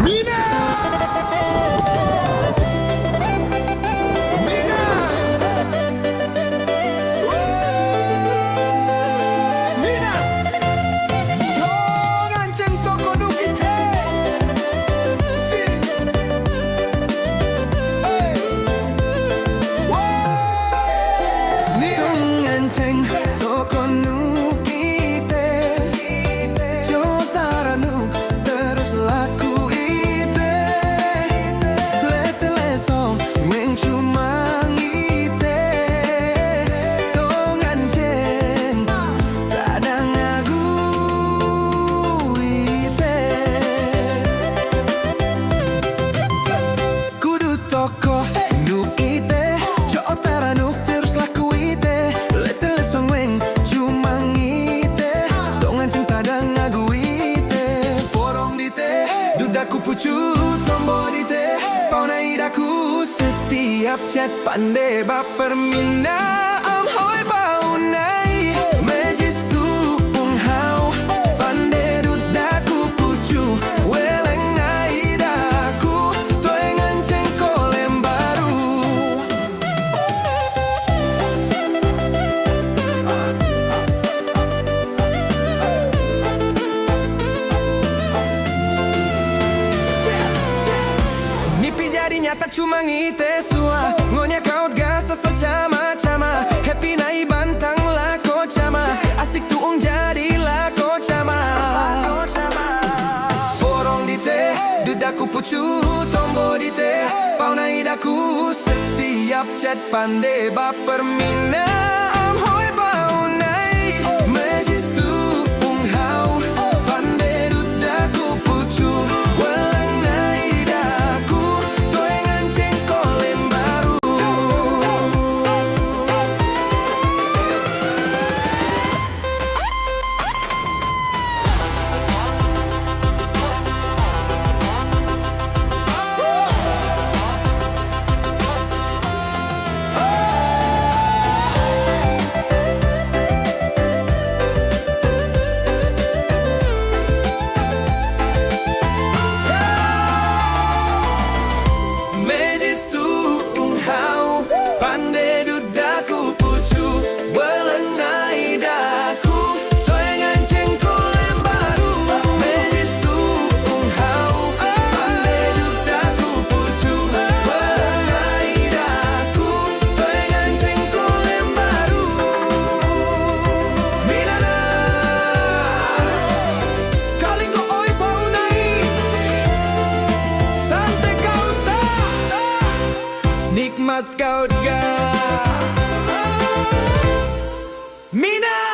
Mina! Mina! Mina! Jangan cengkok kodok kita. Si. Hey. Ni jangan cengkok kodok kita. Jota ranuk terus laku ite. Letele song weng cuma ngite. Tongan ceng kadang ngagu ite. Kudu toko nuk ite. Jota ranuk terus laku ite. Letele song weng cuma ngite. Tongan ceng kadang ngagu ite. Porong dite, dudaku pucu tombo dite. Pauna idaku setiap chat pandai baper mina. Am hoi paunai majis tu ung hau. Pandai dudaku pucu weleng nai daku. Toengan cengkolem baru. Nipi jadi nyata cuma ngite sua. Ngonya kaut gas asal cama-cama. Happy nai bantang lako cama. Asik tuung jadi lako cama. Porong dite, dudaku pucu tombo dite. Pauna idaku setiap chat pandai baper mina. Am hoi paunai majis tu ung hau. Pandai dudaku pucu weleng nai daku. Toengan cengkolem baru. Majis tu ung hau. Pandai dudaku pucu weleng nai daku. Toengan cengkolem baru. Majis tu ung hau. Pandai dudaku pucu weleng nai daku. Toengan cengkolem baru. Minana kalingo oi paunai. Santai kau tak, nikmat kau ga. Mina.